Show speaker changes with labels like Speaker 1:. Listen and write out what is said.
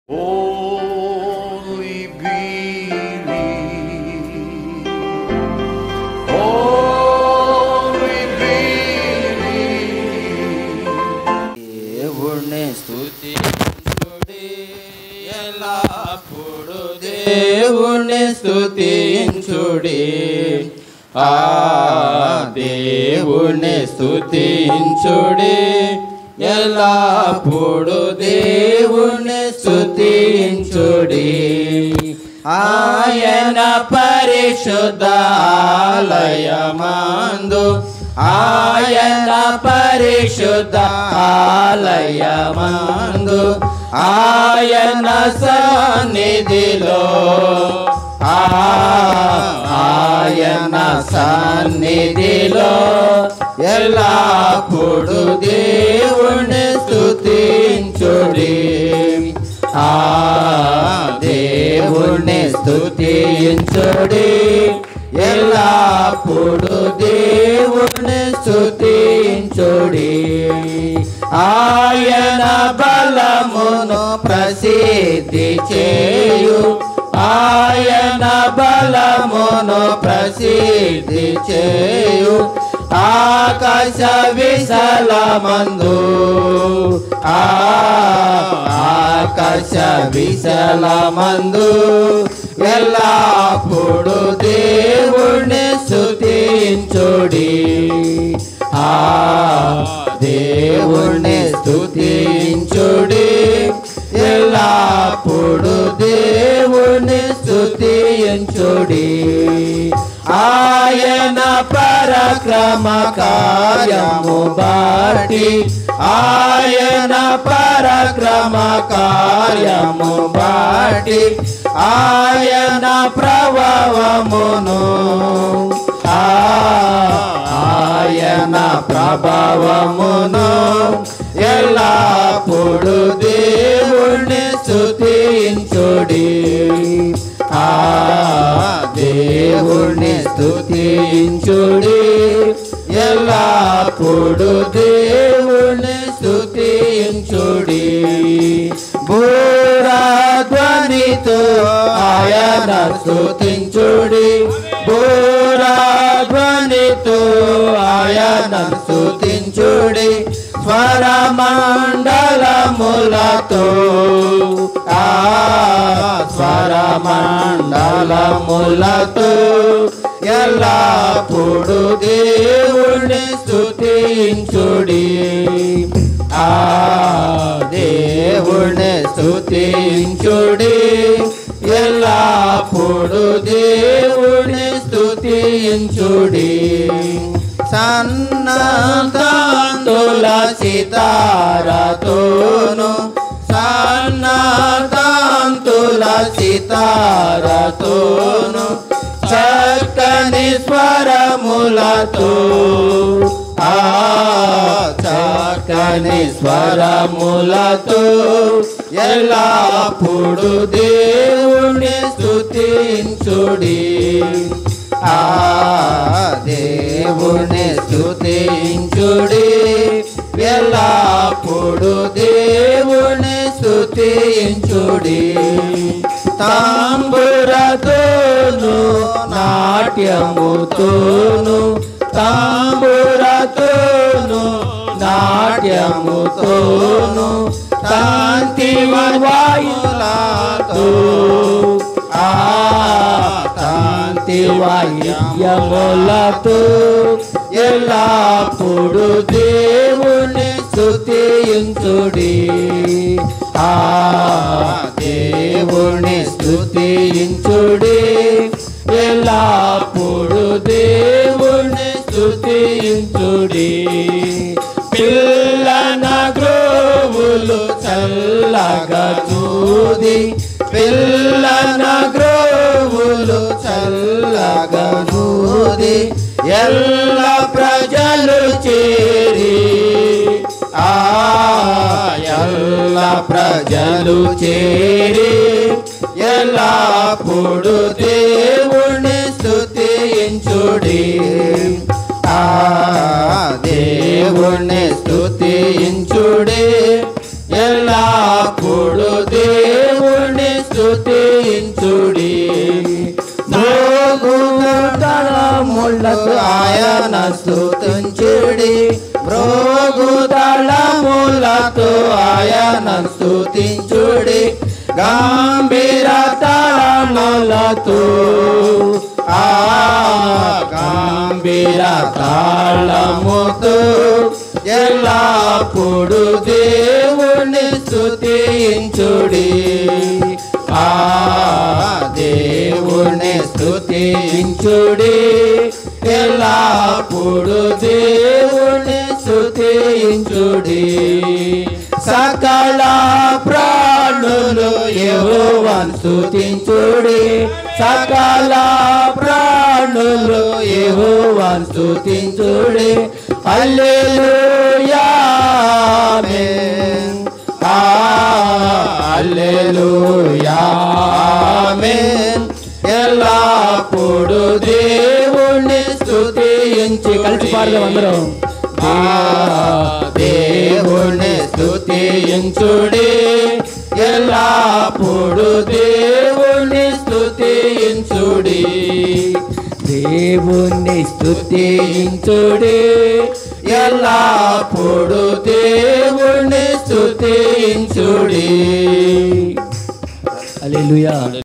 Speaker 1: Only believe, only believe.
Speaker 2: దేవుణ్ణి స్తుతించుడి ఎల్లప్పుడు దేవుణ్ణి స్తుతించుడి దేవుణ్ణి స్తుతించుడి ఎల్లప్పుడు దేవుణ్ణి స్తుతించుడి ఆయన పరిశుద్ధ ఆలయమందు ఆయన పరిశుద్ధ ఆలయమందు ఆయన సన్నిధిలో ఆయన సన్నిధిలో ఎల్లప్పుడు దేవుణ్ణి స్తుతించుడి దేవుణ్ణి స్తుతించుడి ఎల్లప్పుడు దేవుణ్ణి స్తుతించుడి ఆయన బలమును ప్రసిద్ధి చేయు ఆయన బలమును ప్రసిద్ధి చేయు ఆకాశ విశాలమందు ఆకాశ విశాలమందు ఎల్లప్పుడు దేవుణ్ణి స్తుతించుడి దేవుణ్ణి స్తుతించుడి ఎల్లప్పుడు దేవుణ్ణి స్తుతించుడి ఆయన పరాక్రమ కార్యము బాటి ఆయన పరాక్రమ కార్యము బాటి ఆయన ప్రభావమును ఆయన ప్రభావమును ఎల్లప్పుడు దేవుణ్ణి స్తుతించుడి దేవుణ్ణి స్తుతించుడి ఎల్లప్పుడు దేవుణ్ణి స్తుతించుడి బూరాధ్వనితో ఆయన స్తుతించుడి బూరాధ్వనితో ఆయన స్తుతించుడి స్వరమండలములతో స్వరమండలములతో ఎల్లప్పుడు దేవుణ్ణి స్తుతించుడి దేవుణ్ణి స్తుతించుడి ఎల్లప్పుడు దేవుణ్ణి స్తుతించుడి సన్నతాంతుల సితారతోను సన్నతాంతుల సితారతోను చక్కని స్వరములతో చక్కని స్వరములతో ఎల్లప్పుడు దేవుణ్ణి స్తుతించుడి దేవుణ్ణి స్తుతించుడి ఎల్లప్పుడు దేవుణ్ణి స్తుతించుడి తాంబురతోను నాట్యముతోను తాంబురతోను నాట్యముతోను కాంతి వాయులతో కాంతి వాయిద్యములతో ఎల్లప్పుడు దేవుణ్ణి స్తుతించుడి దేవుణ్ణి స్తుతించుడి ఎల్లప్పుడు దేవుణ్ణి స్తుతించుడి పిల్లన గ్రోవులు చల్లగా చూది పిల్లన గ్రోవులు చల్లగా చూది ఎల్ల ప్రజలు చేరి ఎల్ల ప్రజలు చేరి ఎల్లప్పుడు దేవుణ్ణి స్తుతించుడి దేవుణ్ణి స్తుతించుడి ఎల్లప్పుడు దేవుణ్ణి తాళములతో ఆయన స్తుతించుడి మ్రోగుతాళములతో ఆయన స్తుతించుడి గంభీర తాళములతో గంభీర తాళముతో ఎల్లప్పుడు దేవుని స్తుతించుడి దేవుని స్తుతించుడి ఎల్లప్పుడు దేవుని స్తుతించుడి సకల ప్రాణులు యెహోవాను స్తుతించుడి సకల ప్రాణులు యెహోవాను స్తుతించుడి హల్లెలూయా ఆమేన్ హల్లెలూయా ఆమేన్ ఎల్లప్పుడు దేవుని స్తుతించి కలిసి పాడదాం అందరం దేవుని స్తుతించుడి ఎల్లప్పుడు దేవుని స్తుతించుడి దేవుని స్తుతించుడి ఎల్లప్పుడు దేవుని స్తుతించుడి హల్లెలూయా.